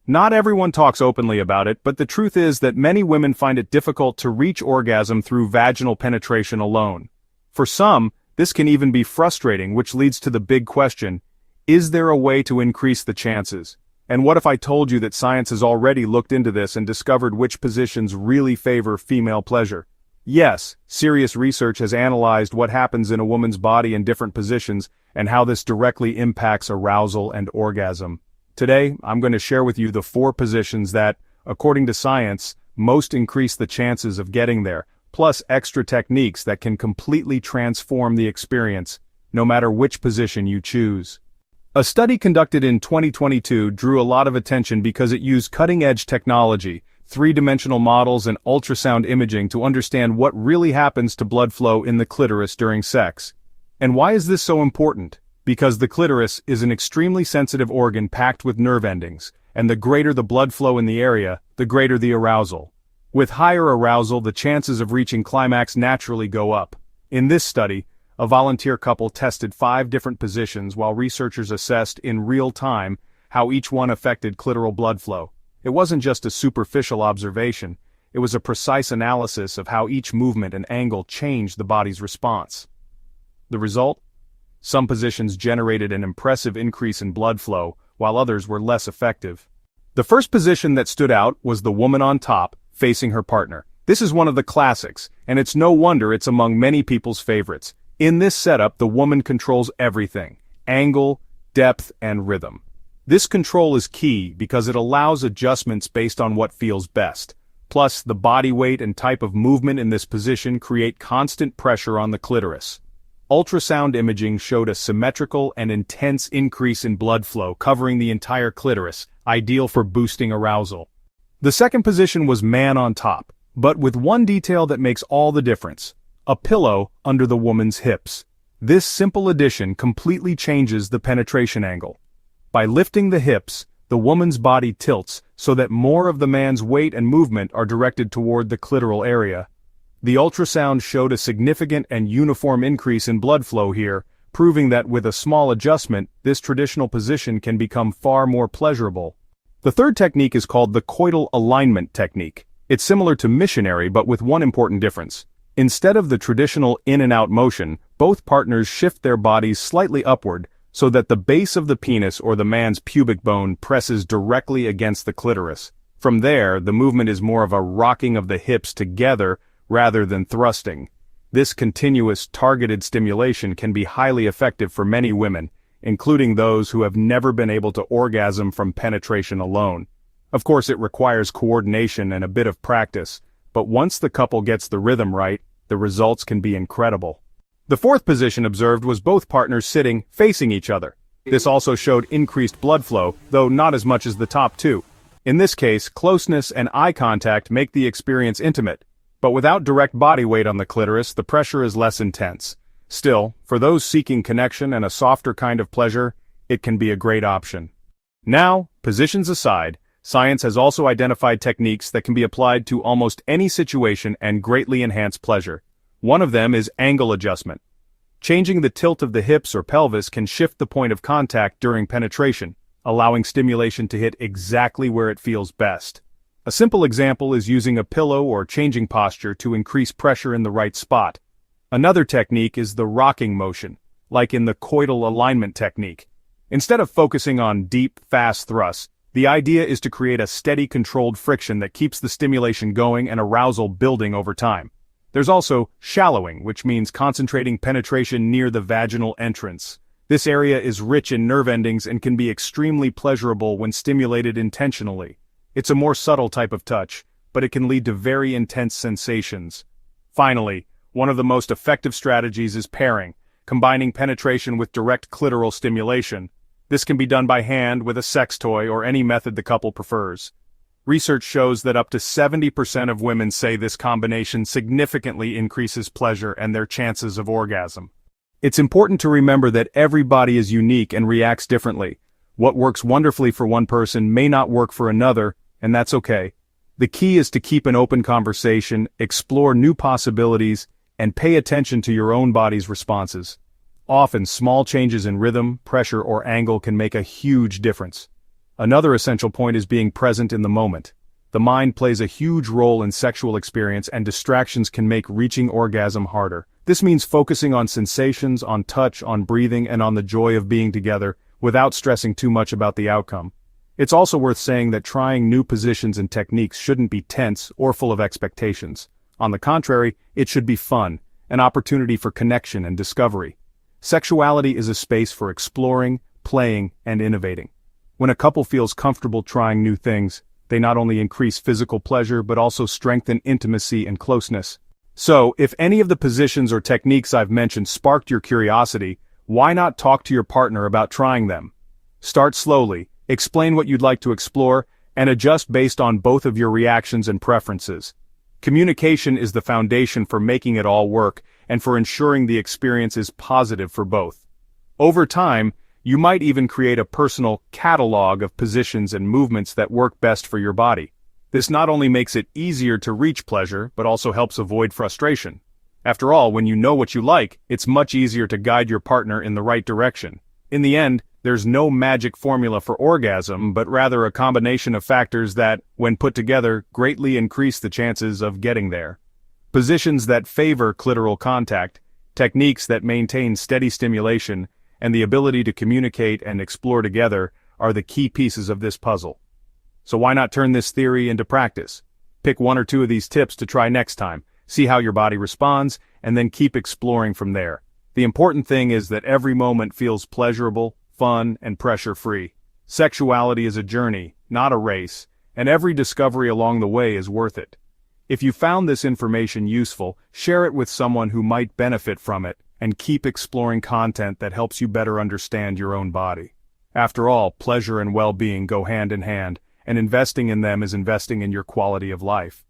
Not everyone talks openly about it, but the truth is that many women find it difficult to reach orgasm through vaginal penetration alone. For some, this can even be frustrating, which leads to the big question: is there a way to increase the chances? And what if I told you that science has already looked into this and discovered which positions really favor female pleasure? Yes, serious research has analyzed what happens in a woman's body in different positions and how this directly impacts arousal and orgasm. Today, I'm going to share with you the 4 positions that, according to science, most increase the chances of getting there, plus extra techniques that can completely transform the experience, no matter which position you choose. A study conducted in 2022 drew a lot of attention because it used cutting-edge technology, 3-dimensional models and ultrasound imaging to understand what really happens to blood flow in the clitoris during sex. And why is this so important? Because the clitoris is an extremely sensitive organ packed with nerve endings, and the greater the blood flow in the area, the greater the arousal. With higher arousal, the chances of reaching climax naturally go up. In this study, a volunteer couple tested 5 different positions while researchers assessed in real time how each one affected clitoral blood flow. It wasn't just a superficial observation, it was a precise analysis of how each movement and angle changed the body's response. The result? Some positions generated an impressive increase in blood flow, while others were less effective. The first position that stood out was the woman on top, facing her partner. This is one of the classics, and it's no wonder it's among many people's favorites. In this setup, the woman controls everything: angle, depth, and rhythm. This control is key because it allows adjustments based on what feels best. Plus, the body weight and type of movement in this position create constant pressure on the clitoris. Ultrasound imaging showed a symmetrical and intense increase in blood flow covering the entire clitoris, ideal for boosting arousal. The second position was man on top, but with one detail that makes all the difference: a pillow under the woman's hips. This simple addition completely changes the penetration angle. By lifting the hips, the woman's body tilts so that more of the man's weight and movement are directed toward the clitoral area. The ultrasound showed a significant and uniform increase in blood flow here, proving that with a small adjustment, this traditional position can become far more pleasurable. The third technique is called the coital alignment technique. It's similar to missionary but with one important difference. Instead of the traditional in and out motion, both partners shift their bodies slightly upward so that the base of the penis or the man's pubic bone presses directly against the clitoris. From there, the movement is more of a rocking of the hips together rather than thrusting. This continuous, targeted stimulation can be highly effective for many women, including those who have never been able to orgasm from penetration alone. Of course, it requires coordination and a bit of practice, but once the couple gets the rhythm right, the results can be incredible. The fourth position observed was both partners sitting, facing each other. This also showed increased blood flow, though not as much as the top 2. In this case, closeness and eye contact make the experience intimate. But without direct body weight on the clitoris, the pressure is less intense. Still, for those seeking connection and a softer kind of pleasure, it can be a great option. Now, positions aside, science has also identified techniques that can be applied to almost any situation and greatly enhance pleasure. One of them is angle adjustment. Changing the tilt of the hips or pelvis can shift the point of contact during penetration, allowing stimulation to hit exactly where it feels best. A simple example is using a pillow or changing posture to increase pressure in the right spot. Another technique is the rocking motion, like in the coital alignment technique. Instead of focusing on deep, fast thrusts, the idea is to create a steady, controlled friction that keeps the stimulation going and arousal building over time. There's also shallowing, which means concentrating penetration near the vaginal entrance. This area is rich in nerve endings and can be extremely pleasurable when stimulated intentionally. It's a more subtle type of touch, but it can lead to very intense sensations. Finally, one of the most effective strategies is pairing, combining penetration with direct clitoral stimulation. This can be done by hand, with a sex toy, or any method the couple prefers. Research shows that up to 70% of women say this combination significantly increases pleasure and their chances of orgasm. It's important to remember that every body is unique and reacts differently. What works wonderfully for one person may not work for another, and that's okay. The key is to keep an open conversation, explore new possibilities, and pay attention to your own body's responses. Often, small changes in rhythm, pressure, or angle can make a huge difference. Another essential point is being present in the moment. The mind plays a huge role in sexual experience, and distractions can make reaching orgasm harder. This means focusing on sensations, on touch, on breathing, and on the joy of being together, without stressing too much about the outcome. It's also worth saying that trying new positions and techniques shouldn't be tense or full of expectations. On the contrary, it should be fun, an opportunity for connection and discovery. Sexuality is a space for exploring, playing, and innovating. When a couple feels comfortable trying new things, they not only increase physical pleasure but also strengthen intimacy and closeness. So, if any of the positions or techniques I've mentioned sparked your curiosity, why not talk to your partner about trying them? Start slowly, explain what you'd like to explore, and adjust based on both of your reactions and preferences. Communication is the foundation for making it all work and for ensuring the experience is positive for both. Over time, you might even create a personal catalog of positions and movements that work best for your body. This not only makes it easier to reach pleasure, but also helps avoid frustration. After all, when you know what you like, it's much easier to guide your partner in the right direction. In the end, there's no magic formula for orgasm, but rather a combination of factors that, when put together, greatly increase the chances of getting there. Positions that favor clitoral contact, techniques that maintain steady stimulation, and the ability to communicate and explore together are the key pieces of this puzzle. So why not turn this theory into practice? Pick one or two of these tips to try next time, see how your body responds, and then keep exploring from there. The important thing is that every moment feels pleasurable, fun, and pressure-free. Sexuality is a journey, not a race, and every discovery along the way is worth it. If you found this information useful, share it with someone who might benefit from it, and keep exploring content that helps you better understand your own body. After all, pleasure and well-being go hand in hand, and investing in them is investing in your quality of life.